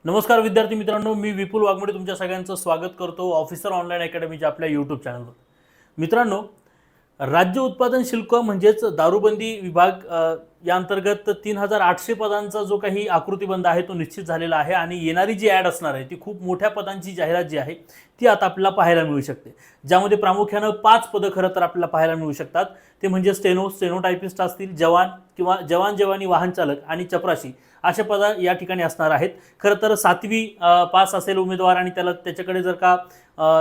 नमस्कार विद्यार्थी मित्रांनो, मी विपुल वाघमोडे तुमच्या सगळ्यांचं स्वागत करतो ऑफिसर ऑनलाईन अकॅडमीच्या आपल्या यूट्यूब चॅनलवर. मित्रांनो, राज्य उत्पादन शुल्क म्हणजेच दारूबंदी विभाग या अंतर्गत 3800 पदांचा जो काही आकृतिबंध आहे तो निश्चित झालेला आहे आणि येणारी जी ॲड असणार आहे ती खूप मोठ्या पदांची जाहिरात जी आहे ती आता आपल्याला पाहायला मिळू शकते, ज्यामध्ये प्रामुख्यानं 5 पदं खरं तर आपल्याला पाहायला मिळू शकतात. ते म्हणजे स्टेनोटायपिस्ट असतील, जवान किंवा जवानी वाहन चालक आणि चपराशी अशा पदं या ठिकाणी असणार आहेत. खरं तर 7वी पास असेल उमेदवार आणि त्याच्याकडे जर का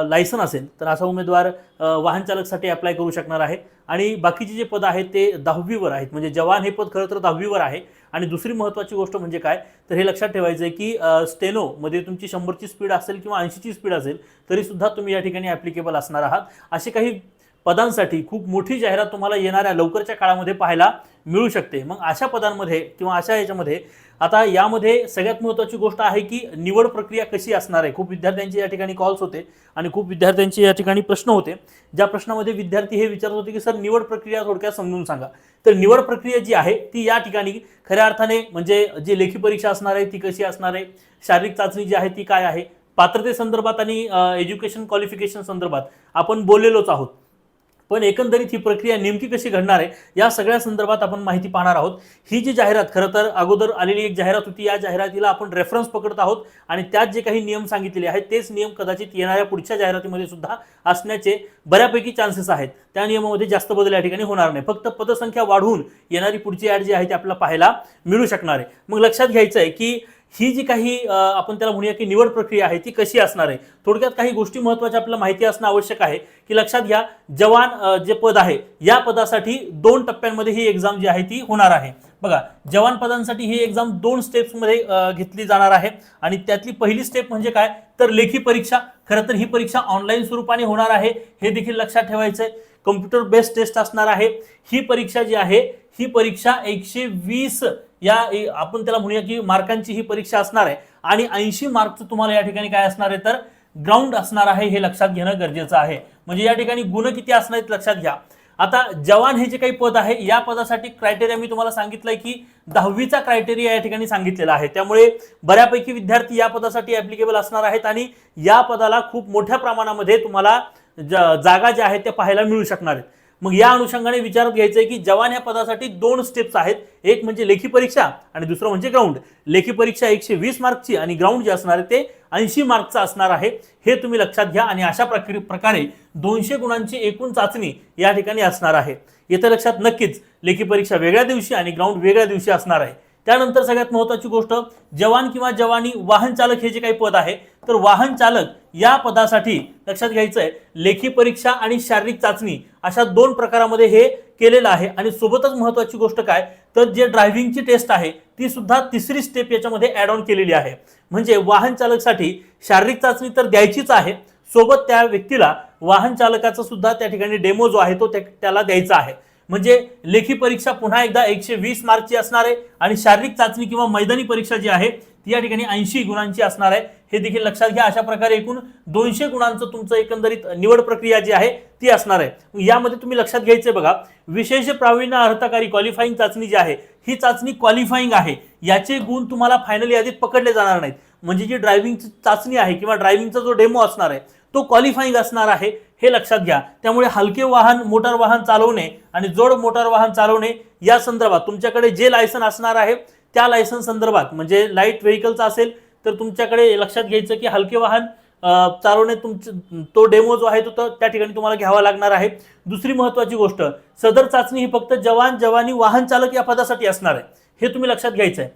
लायसन असेल तर असा उमेदवार वाहन चालकसाठी अप्लाय करू शकणार आहे. आणि बाकीचे जे पद आहेत ते 10वीवर आहेत, म्हणजे जवान हे पद खरं तर 10वीवर आहे. आणि दुसरी महत्त्वाची गोष्ट म्हणजे काय तर हे लक्षात ठेवायचं आहे की स्टेनोमध्ये तुमची 100ची स्पीड असेल किंवा 80ची स्पीड असेल तरीसुद्धा तुम्ही या ठिकाणी ॲप्लिकेबल असणार आहात. असे काही पदांसाठी खूप मोठी जाहिरात तुम्हाला येणाऱ्या लवकरच्या काळामध्ये पाहायला मिळू शकते. मग अशा पदांमध्ये किंवा अशा याच्यामध्ये आता यामध्ये सगळ्यात महत्त्वाची गोष्ट आहे की निवड प्रक्रिया कशी असणार आहे. खूप विद्यार्थ्यांचे या ठिकाणी कॉल्स होते आणि खूप विद्यार्थ्यांचे या ठिकाणी प्रश्न होते, ज्या प्रश्नामध्ये विद्यार्थी हे विचारत होते की सर निवड प्रक्रिया थोडक्यात समजून सांगा. तर निवड प्रक्रिया जी आहे ती या ठिकाणी खऱ्या अर्थाने म्हणजे जी लेखी परीक्षा असणार आहे ती कशी असणार आहे, शारीरिक चाचणी जी आहे ती काय आहे, पात्रतेसंदर्भात आणि एज्युकेशन क्वालिफिकेशन संदर्भात आपण बोललेलोच आहोत. पण एकंदरीत ही प्रक्रिया नेमकी कशी घडणार आहे या सगळ्या संदर्भात आपण माहिती पाहणार आहोत. ही जी जाहिरात खरं तर अगोदर आलेली एक जाहिरात होती, या जाहिरातीला आपण रेफरन्स पकडत आहोत आणि त्यात जे काही नियम सांगितलेले आहेत तेच नियम कदाचित येणाऱ्या पुढच्या जाहिरातीमध्ये सुद्धा असण्याचे बऱ्यापैकी चान्सेस आहेत. त्या नियमामध्ये जास्त बदल या ठिकाणी होणार नाही, फक्त पदसंख्या वाढवून येणारी पुढची ॲड जी आहे ती आपल्याला पाहायला मिळू शकणार आहे. मग लक्षात घ्यायचं आहे की ही जी काही आपण त्याला म्हणूया की निवड प्रक्रिया आहे ती कशी असणार आहे. थोडक्यात काही गोष्टी महत्त्वाच्या आपल्याला माहिती असणं आवश्यक आहे की लक्षात घ्या, जवान जे पद आहे या पदासाठी 2 टप्प्यांमध्ये ही एक्झाम जी आहे ती होणार आहे. बघा, जवान पदांसाठी ही एक्झाम 2 स्टेप्समध्ये घेतली जाणार आहे आणि त्यातली पहिली स्टेप म्हणजे काय तर लेखी परीक्षा. खरं तर ही परीक्षा ऑनलाईन स्वरूपाने होणार आहे, हे देखील लक्षात ठेवायचं आहे. कम्प्युटर बेस्ड टेस्ट असणार आहे. ही परीक्षा जी आहे ही परीक्षा 120 या आपण त्याला म्हणूया की मार्कांची ही परीक्षा असणार आहे आणि 80 मार्कचं तुम्हाला या ठिकाणी काय असणार आहे तर ग्राउंड असणार आहे, हे लक्षात घेणं गरजेचं आहे. म्हणजे या ठिकाणी गुण किती असणार आहेत लक्षात घ्या. आता जवान हे जे काही पद आहे या पदासाठी क्रायटेरिया मी तुम्हाला सांगितलंय की 10वीचा क्रायटेरिया या ठिकाणी सांगितलेला आहे. त्यामुळे बऱ्यापैकी विद्यार्थी या पदासाठी ॲप्लिकेबल असणार आहेत आणि या पदाला खूप मोठ्या प्रमाणामध्ये तुम्हाला जागा ज्या आहेत त्या पाहायला मिळू शकणार आहेत. मग या अनुषंगाने विचारात घ्यायचं आहे की जवान या पदासाठी 2 स्टेप्स आहेत, एक म्हणजे लेखी परीक्षा आणि दुसरं म्हणजे ग्राउंड. लेखी परीक्षा 120 मार्कची आणि ग्राउंड जे असणार आहे ते 80 मार्कचं असणार आहे, हे तुम्ही लक्षात घ्या. आणि अशा प्रकारे 200 गुणांची एकूण चाचणी या ठिकाणी असणार आहे. येत्या लक्षात नक्कीच लेखी परीक्षा वेगळ्या दिवशी आणि ग्राउंड वेगळ्या दिवशी असणार आहे. त्यानंतर सगळ्यात महत्त्वाची गोष्ट, जवान किंवा जवानी वाहन चालक हे जे काही पद आहे तर वाहन चालक या पदासाठी लक्षात घ्यायचं आहे लेखी परीक्षा आणि शारीरिक चाचणी अशा 2 प्रकारामध्ये हे केलेलं आहे. आणि सोबतच महत्त्वाची गोष्ट काय तर जे ड्रायव्हिंगची टेस्ट आहे ती सुद्धा 3री स्टेप याच्यामध्ये ॲड ऑन केलेली आहे. म्हणजे वाहन चालकसाठी शारीरिक चाचणी तर द्यायचीच आहे, सोबत त्या व्यक्तीला वाहन चालकाचा सुद्धा त्या ठिकाणी डेमो जो आहे तो त्याला द्यायचा आहे. म्हणजे लेखी परीक्षा पुन्हा एकदा 120 मार्कची असणार आहे आणि शारीरिक चाचणी किंवा मैदानी परीक्षा जी आहे ती या ठिकाणी 80 गुणांची असणार आहे, हे देखील लक्षात घ्या. अशा प्रकारे एकूण 200 गुणांचं तुमचं एकंदरीत निवड प्रक्रिया जी आहे ती असणार आहे. यामध्ये तुम्ही लक्षात घ्यायचं बघा, विशेष प्रावीण्य अर्थकारी क्वालिफाईंग चाचणी जी आहे ही चाचणी क्वालिफाईंग आहे, याचे गुण तुम्हाला फायनल यादीत पकडले जाणार नाहीत. म्हणजे जी ड्रायव्हिंगची चाचणी आहे किंवा ड्रायव्हिंगचा जो डेमो असणार आहे तो क्वालिफाईंग असणार आहे, हे लक्षात घ्या. त्यामुळे हलके वाहन मोटार वाहन चालवणे आणि जोड मोटार वाहन चालवणे या संदर्भात तुमच्याकडे जे लायसन असणार आहे त्या लायसन संदर्भात, म्हणजे लाईट व्हेकलचा असेल तर तुमच्याकडे लक्षात घ्यायचं की हलके वाहन चालवणे तो डेमो जो आहे तो त्या ठिकाणी तुम्हाला घ्यावा लागणार आहे. दुसरी महत्त्वाची गोष्ट, सदर चाचणी ही फक्त जवानी वाहन चालक या पदासाठी असणार आहे, हे तुम्ही लक्षात घ्यायचं आहे.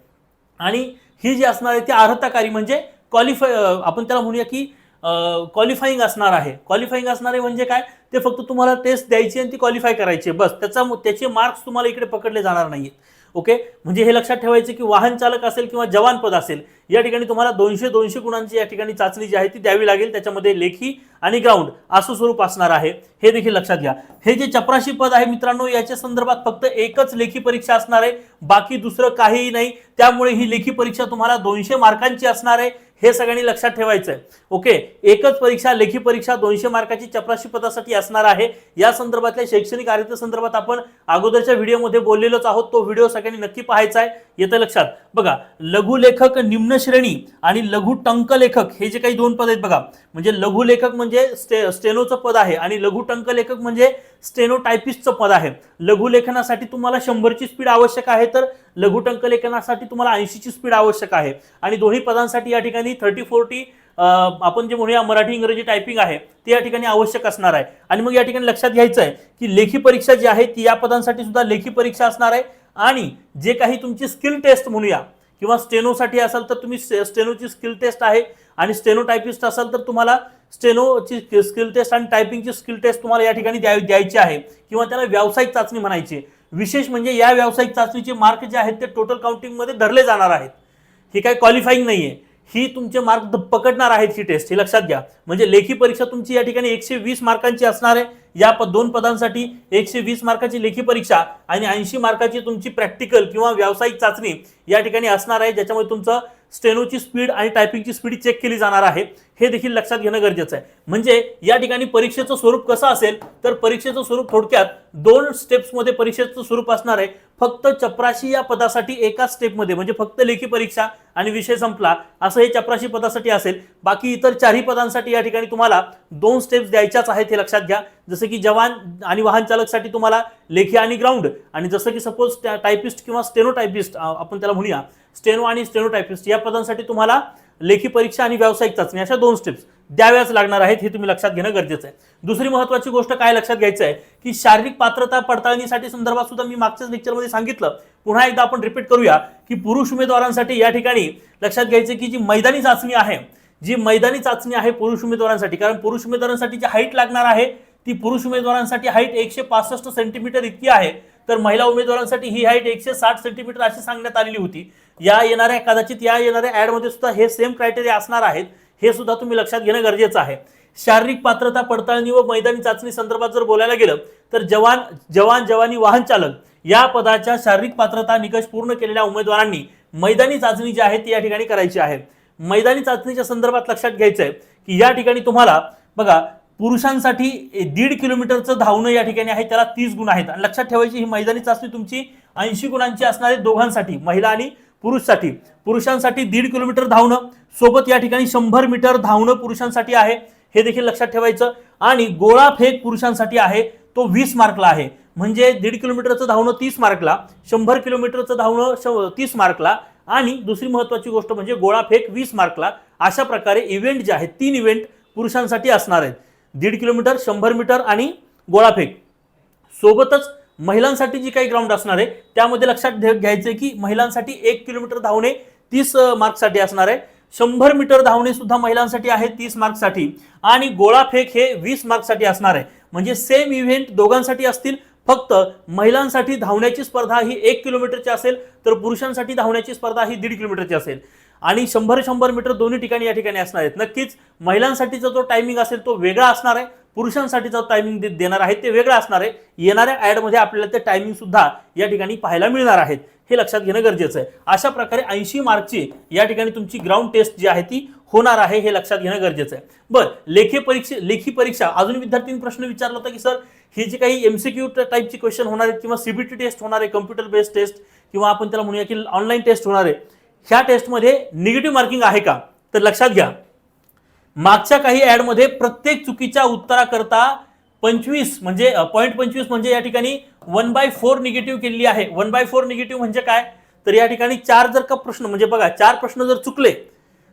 आणि ही जी असणार आहे ती अर्हताकारी म्हणजे आपण त्याला म्हणूया की क्वालिफाईंग असणार आहे. क्वालिफाईंग असणार आहे म्हणजे काय, ते फक्त तुम्हाला टेस्ट द्यायची आणि ती क्वालिफाय करायची, बस. त्याचे मार्क्स तुम्हाला इकडे पकडले जाणार नाहीत. ओके, म्हणजे हे लक्षात ठेवायचं की वाहन चालक असेल किंवा जवान पद असेल या ठिकाणी तुम्हाला 200 गुणांची या ठिकाणी चाचणी जी आहे ती द्यावी लागेल. त्याच्यामध्ये लेखी आणि ग्राउंड असं स्वरूप असणार आहे, हे देखील लक्षात घ्या. हे जे चपराशी पद आहे मित्रांनो याच्या संदर्भात फक्त एकच लेखी परीक्षा असणार आहे, बाकी दुसरं काहीही नाही. त्यामुळे ही लेखी परीक्षा तुम्हाला 200 मार्कांची असणार आहे, हे सगळ्यांनी लक्षात ठेवायचं आहे. ओके, एकच परीक्षा लेखी परीक्षा 200 मार्काची चपराशी पदासाठी असणार आहे. या संदर्भातल्या शैक्षणिक अर्हते संदर्भात आपण अगोदरच्या व्हिडिओमध्ये बोललेलोच आहोत. तो व्हिडिओ सगळ्यांनी नक्की पाहायचा आहे. येतं लक्षात. बघा, लघुलेखक निम्न श्रेणी आणि लघु टंकलेखक हे जे काही दोन पद आहेत बघा, म्हणजे लघुलेखक म्हणजे स्टेनोचं पद आहे आणि लघु टंकलेखक म्हणजे स्टेनोटायपिस्टचं पद आहे. लघुलेखनासाठी तुम्हाला 100ची स्पीड आवश्यक आहे, तर लघु टंकलेखनासाठी तुम्हाला 80ची स्पीड आवश्यक आहे. आणि दोन्ही पदांसाठी या ठिकाणी 30-40 आपण जे म्हणूया मराठी इंग्रजी टायपिंग आहे ते या ठिकाणी आवश्यक असणार आहे. आणि मग या ठिकाणी लक्षात घ्यायचं आहे की लेखी परीक्षा जी आहे ती या पदांसाठी सुद्धा लेखी परीक्षा असणार आहे. आणि जे काही तुमची स्किल टेस्ट म्हणूया किंवा स्टेनोसाठी असाल तर तुम्ही स्टेनोची स्किल टेस्ट आहे आणि स्टेनोटायपिस्ट असाल तर तुम्हाला स्टेनोची स्किल टेस्ट आणि टायपिंगची स्किल टेस्ट तुम्हाला या ठिकाणी द्यायची आहे किंवा त्याला व्यावसायिक चाचणी म्हणायची. विशेष म्हणजे या व्यावसायिक चाचणीचे मार्क जे आहेत ते टोटल काउंटिंगमध्ये धरले जाणार आहेत. ही काय क्वालिफाईंग नाहीये, ही तुमचे मार्क पकडणार आहेत ही टेस्ट, हे लक्षात घ्या. म्हणजे लेखी परीक्षा तुमची या ठिकाणी 120 मार्कांची असणार आहे. या दोन पदांसाठी 120 मार्काची लेखी परीक्षा आणि 80 मार्काची तुमची प्रॅक्टिकल किंवा व्यावसायिक चाचणी या ठिकाणी असणार आहे, ज्याच्यामुळे तुमचं स्टेनोची स्पीड आणि टायपिंगची स्पीड चेक केली जाणार आहे. हे देखील लक्षात घेणं गरजेचं आहे. म्हणजे या ठिकाणी परीक्षेचं स्वरूप कसं असेल तर परीक्षेचं स्वरूप थोडक्यात 2 स्टेप्समध्ये परीक्षेचं स्वरूप असणार आहे. फक्त चपराशी या पदासाठी एका स्टेपमध्ये, म्हणजे फक्त लेखी परीक्षा आणि विषय संपला असं हे चपराशी पदासाठी असेल. बाकी इतर 4ही पदांसाठी या ठिकाणी तुम्हाला 2 स्टेप्स द्यायच्याच आहेत, हे लक्षात घ्या. जसं की जवान आणि वाहन चालकसाठी तुम्हाला लेखी आणि ग्राउंड, आणि जसं की सपोज टायपिस्ट किंवा स्टेनोटायपिस्ट आपण त्याला म्हणूया, स्टेनो आणि स्टेनोटायपिस्ट या पदांसाठी तुम्हाला लेखी परीक्षा आणि व्यावसायिक चाचणी अशा 2 स्टेप्स द्याव्याच लागणार आहेत. हे तुम्ही लक्षात घेणं गरजेचं आहे. दुसरी महत्त्वाची गोष्ट काय लक्षात घ्यायचं आहे की शारीरिक पात्रता पडताळणीसाठी संदर्भात सुद्धा मी मागच्याच लेक्चरमध्ये सांगितलं, पुन्हा एकदा आपण रिपीट करूया की पुरुष उमेदवारांसाठी या ठिकाणी लक्षात घ्यायचं की जी मैदानी चाचणी आहे पुरुष उमेदवारांसाठी, कारण पुरुष उमेदवारांसाठी जी हाईट लागणार आहे ती पुरुष उमेदवारांसाठी हाईट 165 सेंटीमीटर इतकी आहे, तर महिला उमेदवारांसाठी ही हाईट 160 सेंटीमीटर अशी सांगण्यात आलेली होती. कदाचित या येणाऱ्या ऍडमध्ये सुद्धा हे सेम क्रायटेरिया असणार आहेत, हे सुद्धा तुम्ही लक्षात घेणं गरजेचं आहे. शारीरिक पात्रता पडताळणी व मैदानी चाचणी संदर्भात जर बोलायला गेलं तर जवानी वाहन चालक या पदाच्या शारीरिक पात्रता निकष पूर्ण केलेल्या उमेदवारांनी मैदानी चाचणी जी आहे ती या ठिकाणी करायची आहे. मैदानी चाचणीच्या संदर्भात लक्षात घ्यायचं आहे की या ठिकाणी तुम्हाला बघा, पुरुषांसाठी 1.5 किलोमीटरचं धावणं या ठिकाणी आहे, त्याला 30 गुण आहेत. आणि लक्षात ठेवायची ही मैदानी चाचणी तुमची 80 गुणांची असणार आहे दोघांसाठी, महिला आणि पुरुषसाठी. पुरुषांसाठी 1.5 किलोमीटर धावणं सोबत या ठिकाणी 100 मीटर धावणं पुरुषांसाठी आहे, हे देखील लक्षात ठेवायचं. आणि गोळा फेक पुरुषांसाठी आहे, तो 20 मार्कला आहे. म्हणजे 1.5 किलोमीटरचं धावणं 30 मार्कला, 100 किलोमीटरचं धावणं 30 मार्कला, आणि दुसरी महत्त्वाची गोष्ट म्हणजे गोळा फेक 20 मार्कला. अशा प्रकारे इव्हेंट जे आहेत 3 इव्हेंट पुरुषांसाठी असणार आहेत, 1.5 किलोमीटर, 100 मीटर आणि गोळाफेक. सोबतच महिलांसाठी जी काही ग्राउंड असणार आहे त्यामध्ये लक्षात घ्यायचं की महिलांसाठी 1 किलोमीटर धावणे 30 मार्कसाठी असणार आहे, 100 मीटर धावणे सुद्धा महिलांसाठी आहे 30 मार्कसाठी, आणि गोळाफेक हे 20 मार्कसाठी असणार आहे. म्हणजे सेम इव्हेंट दोघांसाठी असतील, फक्त महिलांसाठी धावण्याची स्पर्धा ही 1 किलोमीटरची असेल तर पुरुषांसाठी धावण्याची स्पर्धा ही 1.5 किलोमीटरची असेल. आणि 100 मीटर दोन्ही ठिकाणी या ठिकाणी असणार आहेत. नक्कीच महिलांसाठीचा जो टायमिंग असेल तो वेगळा असणार आहे, पुरुषांसाठीचा टायमिंग देणार आहे ते वेगळं असणार आहे. येणाऱ्या ॲडमध्ये आपल्याला ते टायमिंग सुद्धा या ठिकाणी पाहायला मिळणार आहेत, हे लक्षात घेणं गरजेचं आहे. अशा प्रकारे 80 मार्कची या ठिकाणी तुमची ग्राउंड टेस्ट जी आहे ती होणार आहे, हे लक्षात घेणं गरजेचं आहे. बरं, लेखी परीक्षा अजून विद्यार्थ्यांनी प्रश्न विचारला होता की सर ही जी काही MCQ टाईपची क्वेश्चन होणार आहेत किंवा CBT टेस्ट होणार आहे, कम्प्युटर बेस्ड टेस्ट किंवा आपण त्याला म्हणूया की ऑनलाईन टेस्ट होणार आहे, ह्या टेस्टमध्ये निगेटिव्ह मार्किंग आहे का? तर लक्षात घ्या, मागच्या काही ऍडमध्ये प्रत्येक चुकीच्या उत्तराकरता 25 म्हणजे 0.25 म्हणजे या ठिकाणी 1/4 निगेटिव्ह केलेली आहे. 1/4 निगेटिव्ह म्हणजे काय? तर या ठिकाणी 4 जर का प्रश्न म्हणजे बघा 4 प्रश्न जर चुकले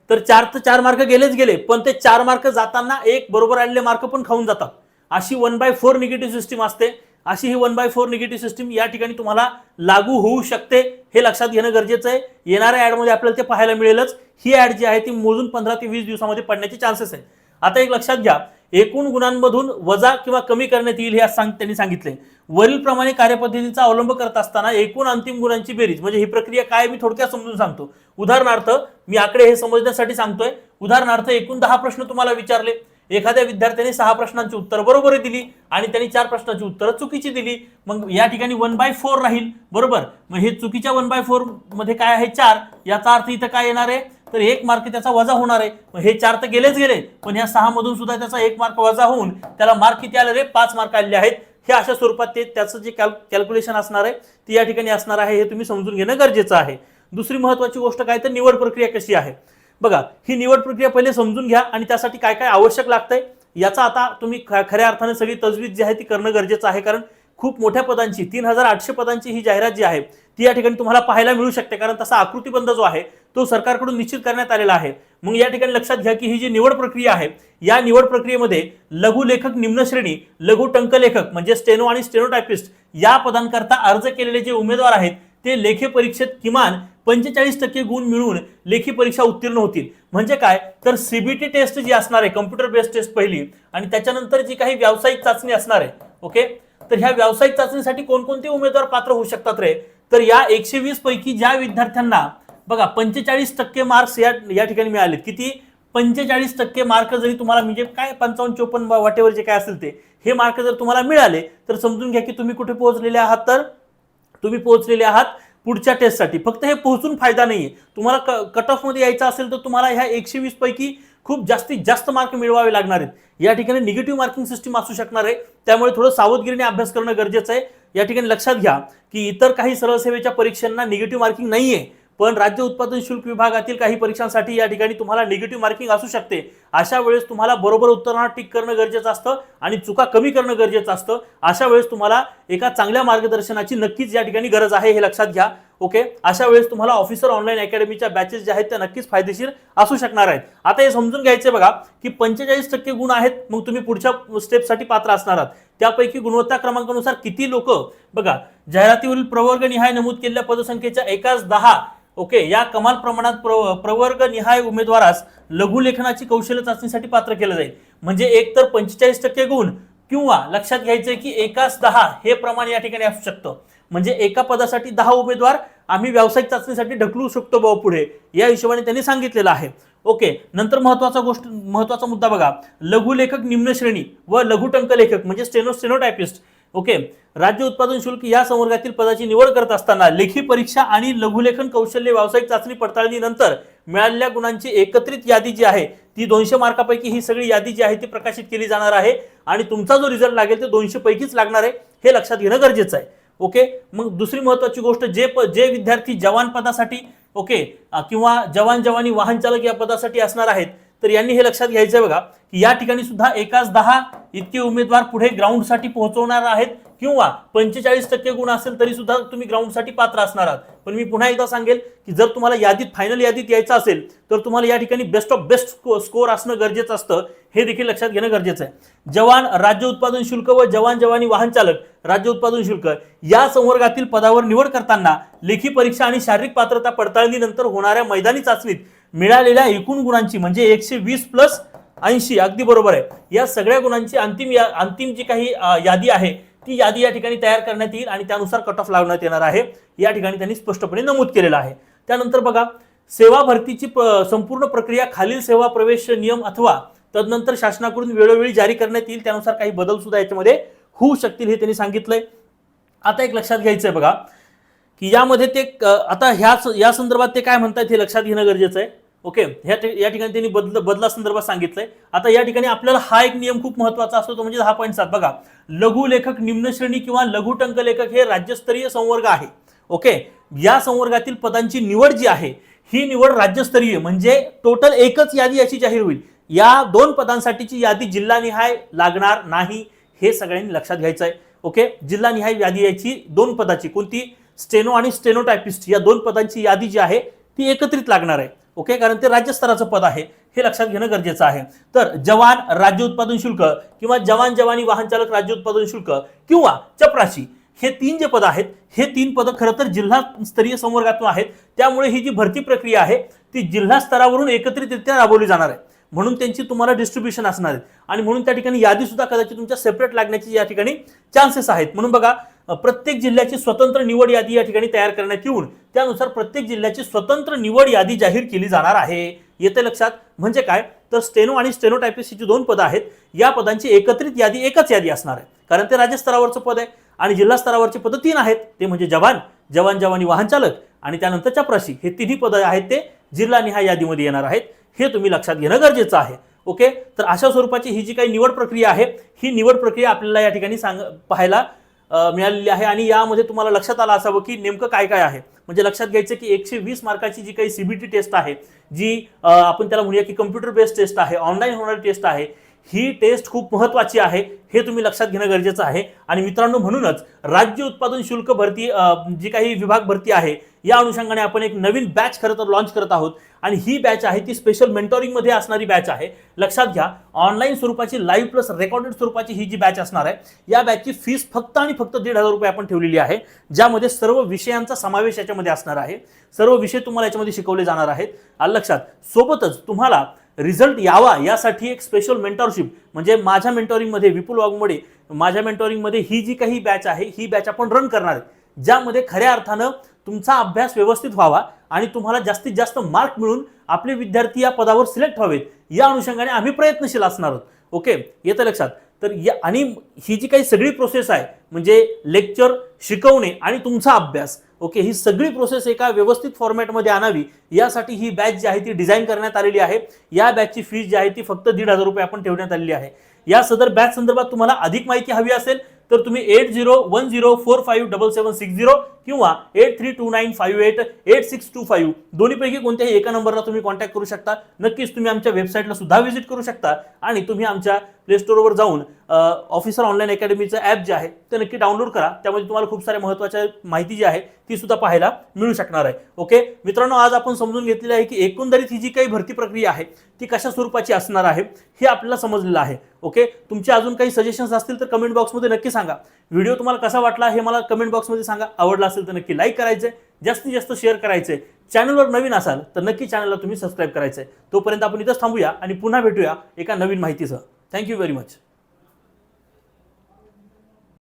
तर 4 मार्क गेले, पण ते 4 मार्क जाताना 1 बरोबर आलेले मार्क पण खाऊन जातात. अशी 1/4 निगेटिव्ह सिस्टीम असते. अशी ही 1/4 निगेटिव्ह सिस्टीम या ठिकाणी तुम्हाला लागू होऊ शकते, हे लक्षात घेणं गरजेचं आहे. येणाऱ्या ऍडमध्ये आपल्याला ते पाहायला मिळेलच. ही ऍड जी आहे ती मोजून 15 ते 20 दिवसामध्ये पडण्याचे चान्सेस आहेत. आता एक लक्षात घ्या, एकूण गुणांमधून वजा किंवा कमी करण्यात येईल हे त्यांनी सांगितले. वरील प्रमाणे कार्यपद्धतीचा अवलंब करत असताना एकूण अंतिम गुणांची बेरीज, म्हणजे ही प्रक्रिया काय मी थोडक्यात समजून सांगतो. उदाहरणार्थ मी आकडे हे समजण्यासाठी सांगतोय. उदाहरणार्थ एकूण 10 प्रश्न तुम्हाला विचारले, एखाद्या विद्यार्थ्याने 6 प्रश्नांची उत्तर बरोबर दिली आणि त्यांनी 4 प्रश्नांची उत्तरं चुकीची दिली, मग या ठिकाणी 1/4 राहील, बरोबर. मग हे चुकीच्या 1/4 मध्ये काय आहे 4, याचा अर्थ इथं काय येणार आहे तर 1 मार्क त्याचा वजा होणार आहे. हे 4 तर गेलेच गेले, पण ह्या 6 मधून सुद्धा त्याचा 1 मार्क वजा होऊन त्याला मार्क किती आले रे? 5 मार्क आलेले आहेत. हे अशा स्वरूपात त्याचं जे कॅल्क्युलेशन असणार आहे ती या ठिकाणी असणार आहे, हे तुम्ही समजून घेणं गरजेचं आहे. दुसरी महत्त्वाची गोष्ट काय तर निवड प्रक्रिया कशी आहे. बघा, ही निवड प्रक्रिया पहिले समजून घ्या आणि त्यासाठी काय काय आवश्यक लागतंय याचा आता तुम्ही खऱ्या अर्थाने सगळी तजवीज जी आहे ती करणं गरजेचं आहे. कारण खूप मोठ्या पदांची 3800 पदांची ही जाहिरात जी आहे ती या ठिकाणी तुम्हाला पाहायला मिळू शकते, कारण तसा आकृतीबंध जो आहे तो सरकारकडून निश्चित करण्यात आलेला आहे. मग या ठिकाणी लक्षात घ्या की ही जी निवड प्रक्रिया आहे या निवड प्रक्रियेमध्ये लघु लेखक, निम्न श्रेणी, लघु टंकलेखक म्हणजे स्टेनो आणि स्टेनोटायपिस्ट या पदांकरता अर्ज केलेले जे उमेदवार आहेत ते लेखी परीक्षेत किमान 45% गुण मिळवून लेखी परीक्षा उत्तीर्ण होतील. म्हणजे काय तर सीबीटी टेस्ट जी असणार आहे, कम्प्युटर बेस्ड टेस्ट पहिली, आणि त्याच्यानंतर जी काही व्यावसायिक चाचणी असणार आहे. ओके, तर ह्या व्यावसायिक चाचणीसाठी कोणकोणते उमेदवार पात्र होऊ शकतात रे? तर या 120 पैकी ज्या विद्यार्थ्यांना बघा 45% मार्क्स या ठिकाणी मिळाले, किती? 45% मार्क जरी तुम्हाला म्हणजे काय 55-54 वाटेवर जे काय असेल ते हे मार्क जर तुम्हाला मिळाले तर समजून घ्या की तुम्ही कुठे पोहोचलेले आहात. तर तुम्ही पोहोचलेले आहात पुढच्या टेस्टसाठी. फक्त हे पोहोचून फायदा नाहीये, तुम्हाला कट ऑफ मध्ये यायचं असेल तर तुम्हाला ह्या 120 पैकी खूप जास्तीत जास्त मार्क मिळवावे लागणार आहेत. या ठिकाणी निगेटिव्ह मार्किंग सिस्टीम असू शकणार आहे, त्यामुळे थोडं सावधगिरीने अभ्यास करणं गरजेचं आहे. या ठिकाणी लक्षात घ्या की इतर काही सरळ सेवेच्या परीक्षांना निगेटिव्ह मार्किंग नाहीये, पण राज्य उत्पादन शुल्क विभागातील काही परीक्षांसाठी या ठिकाणी तुम्हाला निगेटिव्ह मार्किंग असू शकते. अशा वेळेस तुम्हाला बरोबर उत्तरांना टिक करणं गरजेचं असतं आणि चुका कमी करणं गरजेचं असतं. अशा वेळेस तुम्हाला एका चांगल्या मार्गदर्शनाची नक्कीच या ठिकाणी गरज आहे, हे लक्षात घ्या. ओके, अशा वेळेस तुम्हाला ऑफिसर ऑनलाईन अकॅडमीच्या बॅचेस ज्या आहेत त्या नक्कीच फायदेशीर असू शकणार आहेत. आता हे समजून घ्यायचे बघा की 45% गुण आहेत, मग तुम्ही पुढच्या स्टेपसाठी पात्र असणार आहात. त्यापैकी गुणवत्ता क्रमांकानुसार किती लोक बघा जाहिरातीवरील प्रवर्ग निहाय नमूद केलेल्या पदसंख्येच्या एकाच 10 ओके या कमाल प्रमाणात प्रवर्ग निहाय उमेदवारास लघुलेखनाची कौशल्य चाचणीसाठी पात्र केलं जाईल. म्हणजे एक तर 45% गुण किंवा लक्षात घ्यायचंय की एकाच 10 हे प्रमाण या ठिकाणी असू शकतं. म्हणजे एका पदासाठी 10 उमेदवार आम्ही व्यावसायिक चाचणीसाठी ढकलू शकतो भाऊ पुढे, या हिशोबाने त्यांनी सांगितलेलं आहे. ओके, नंतर महत्वाचा मुद्दा बघा, लघुलेखक, निम्न श्रेणी व लघु टंकलेखक म्हणजे स्टेनोटायपिस्ट. ओके, राज्य उत्पादन शुल्क या संवर्गातील पदाची निवड करत असताना लेखी परीक्षा आणि लघुलेखन कौशल्य व्यावसायिक चाचणी पडताळणी नंतर मिळालेल्या गुणांची एकत्रित यादी जी आहे ती 200 मार्कापैकी ही सगळी यादी जी आहे ती प्रकाशित केली जाणार आहे आणि तुमचा जो रिझल्ट लागेल ते 200 पैकीच लागणार आहे, हे लक्षात घेणं गरजेचं आहे. ओके, मग दुसरी महत्वाची गोष्ट, जे विद्यार्थी जवान पदासाठी ओके किंवा जवानी वाहन चालक या पदासाठी असणार आहेत तर यांनी हे लक्षात घ्यायचं बघा की या ठिकाणी सुद्धा एकाच 10 इतके उमेदवार पुढे ग्राउंडसाठी पोहोचवणार आहेत किंवा 45% गुण असेल तरी सुद्धा तुम्ही ग्राउंडसाठी पात्र असणार आहात. पण मी पुन्हा एकदा सांगेल की जर तुम्हाला यादीत फायनल यादीत यायचं असेल तर तुम्हाला या ठिकाणी बेस्ट ऑफ बेस्ट स्कोर असणं गरजेचं असतं, हे देखील लक्षात घेणं गरजेचं आहे. जवान राज्य उत्पादन शुल्क व जवानी वाहन चालक राज्य उत्पादन शुल्क या संवर्गातील पदावर निवड करताना लेखी परीक्षा आणि शारीरिक पात्रता पडताळणी नंतर होणाऱ्या मैदानी चाचणीत मिळालेल्या एकूण गुणांची म्हणजे 120 प्लस 80 अगदी बरोबर आहे, या सगळ्या गुणांची अंतिम जी काही यादी आहे ती यादी या ठिकाणी तयार करण्यात येईल आणि त्यानुसार कट ऑफ लावण्यात येणार आहे, या ठिकाणी त्यांनी स्पष्टपणे नमूद केलेलं आहे. त्यानंतर बघा, सेवा भरतीची संपूर्ण प्रक्रिया खालील सेवा प्रवेश नियम अथवा तदनंतर शासनाकडून वेळोवेळी जारी करण्यात येईल, त्यानुसार काही बदल सुद्धा याच्यामध्ये होऊ शकतील, हे त्यांनी सांगितलंय. आता एक लक्षात घ्यायचंय बघा की यामध्ये ते आता या संदर्भात ते काय म्हणतात हे लक्षात घेणं गरजेचं आहे. ओके, या ठिकाणी त्यांनी बदला संदर्भात सांगितलंय. आता या ठिकाणी आपल्याला हा एक नियम खूप महत्वाचा असतो, तो म्हणजे 10.7 बघा, लघु लेखक, निम्न श्रेणी किंवा लघु टंक लेखक हे राज्यस्तरीय संवर्ग आहे. ओके, या संवर्गातील पदांची निवड जी आहे ही निवड राज्यस्तरीय म्हणजे टोटल एकच यादी याची जाहीर होईल. या 2 पदांसाठीची यादी जिल्हानिहाय लागणार नाही, हे सगळ्यांनी लक्षात घ्यायचं आहे. ओके, जिल्हानिहाय यादी याची 2 पदाची, कोणती? स्टेनो आणि स्टेनोटायपिस्ट या 2 पदांची यादी जी आहे ती एकत्रित लागणार आहे. ओके, कारण ते राज्यस्तराचं पद आहे, हे लक्षात घेणं गरजेचं आहे. तर जवान राज्य उत्पादन शुल्क किंवा जवानी वाहन चालक राज्य उत्पादन शुल्क किंवा चपराशी हे 3 जे पद आहेत हे 3 पद खरं तर जिल्हास्तरीय संवर्गातून आहेत. त्यामुळे ही जी भरती प्रक्रिया आहे ती जिल्हा स्तरावरून एकत्रितरित्या राबवली जाणार आहे, म्हणून त्यांची तुम्हाला डिस्ट्रीब्युशन असणार आहे आणि म्हणून त्या ठिकाणी यादी सुद्धा कदाचित तुमच्या सेपरेट लागण्याची या ठिकाणी चान्सेस आहेत. म्हणून बघा, प्रत्येक जिल्ह्याची स्वतंत्र निवड यादी या ठिकाणी तयार करण्यात येऊन त्यानुसार प्रत्येक जिल्ह्याची स्वतंत्र निवड यादी जाहीर केली जाणार आहे. येते लक्षात? म्हणजे काय तर स्टेनो आणि स्टेनोटायपिस्ट जी 2 पदं आहेत या पदांची एकत्रित यादी एकच यादी असणार आहे, कारण ते राज्य स्तरावरचं पद आहे. आणि जिल्हा स्तरावरची पदं 3 आहेत, ते म्हणजे जवानी वाहन चालक आणि त्यानंतर चपराशी, हे 3ही पदं आहेत ते जिल्हानिहाय यादीमध्ये येणार आहेत, हे तुम्ही लक्षात घेणं गरजेचं आहे. ओके, तर अशा स्वरूपाची ही जी काही निवड प्रक्रिया आहे, ही निवड प्रक्रिया आपल्याला या ठिकाणी पाहायला मिळालेली आहे. आणि यामध्ये तुम्हाला लक्षात आलं असावं की नेमकं काय काय आहे. म्हणजे लक्षात घ्यायचं की 120 मार्काची जी काही सीबीटी टेस्ट आहे, जी आपण त्याला म्हणूया की कम्प्युटर बेस्ड टेस्ट आहे, ऑनलाईन होणारी टेस्ट आहे, ही टेस्ट खूप महत्त्वाची आहे, हे तुम्ही लक्षात घेणं गरजेचं आहे. आणि मित्रांनो, म्हणूनच राज्य उत्पादन शुल्क भरती जी काही विभाग भरती आहे, या अनुषंगाने आपण एक नवीन बॅच खरं तर लॉन्च करत आहोत. आणि ही बॅच आहे ती स्पेशल मेंटोरिंग मध्ये असणारी बॅच आहे. लक्षात घ्या, ऑनलाईन स्वरूपाची लाईव्ह प्लस रेकॉर्डेड स्वरूपाची ही जी बॅच असणार आहे, या बॅचची फीस फक्त आणि फक्त 1,500 रुपये आपण ठेवलेली आहे, ज्यामध्ये सर्व विषयांचा समावेश याच्यामध्ये असणार आहे. सर्व विषय तुम्हाला याच्यामध्ये शिकवले जाणार आहेत. आलं लक्षात. सोबतच तुम्हाला रिझल्ट यावा यासाठी एक स्पेशल मेंटॉरशिप, म्हणजे माझ्या मेंटोरिंगमध्ये विपुल वाघमोडे माझ्या मेंटोरिंगमध्ये ही जी काही बॅच आहे, ही बॅच आपण रन करणार आहे, ज्यामध्ये खऱ्या अर्थानं तुमचा अभ्यास व्यवस्थित व्हावा आणि तुम्हाला जास्तीत जास्त मार्क मिळून आपले विद्यार्थी या पदावर सिलेक्ट व्हावेत, या अनुषंगाने आम्ही प्रयत्नशील असणार आहोत. ओके, येतं लक्षात. तर आणि ही जी काही सगळी प्रोसेस आहे, म्हणजे लेक्चर, शिकवणे आणि तुमचा अभ्यास, ओके, ही सगळी प्रोसेस एका व्यवस्थित फॉर्मॅटमध्ये आणावी, यासाठी ही बॅच जी आहे ती डिझाईन करण्यात आलेली आहे. या बॅचची फीस जी आहे ती फक्त 1,500 रुपये आपण ठेवण्यात आलेली आहे. या सदर बॅच संदर्भात तुम्हाला अधिक माहिती हवी असेल तर तुम्ही 8010457760 किंवा 8329588625 दोन्हीपैकी कोणत्याही एका नंबरला तुम्ही कॉन्टॅक्ट करू शकता. नक्कीच तुम्ही आमच्या वेबसाईटला सुद्धा व्हिजिट करू शकता आणि तुम्ही आमच्या प्ले स्टोअरवर जाऊन ऑफिसर ऑनलाईन अकॅडमीचं ॲप जे आहे ते नक्की डाउनलोड करा. त्यामध्ये तुम्हाला खूप साऱ्या महत्त्वाच्या माहिती जी आहे ती सुद्धा पाहायला मिळू शकणार आहे. ओके मित्रांनो, आज आपण समजून घेतलेलं आहे की एकंदरीत ही जी काही भरती प्रक्रिया आहे ती कशा स्वरूपाची असणार आहे हे आपल्याला समजलेलं आहे. ओके, तुमचे अजून काही सजेशन्स असतील तर कमेंट बॉक्समध्ये नक्की सांगा. व्हिडिओ तुम्हाला कसा वाटला हे मला कमेंट बॉक्समध्ये सांगा. आवडला असेल तर नक्की लाईक करायचं, जास्तीत जास्त शेअर करायचं. चॅनलवर नवीन असाल तर नक्की चॅनलला तुम्ही सबस्क्राईब करायचं. तोपर्यंत आपण इथंच थांबूया आणि पुन्हा भेटूया एका नवीन माहितीसह. Thank you very much.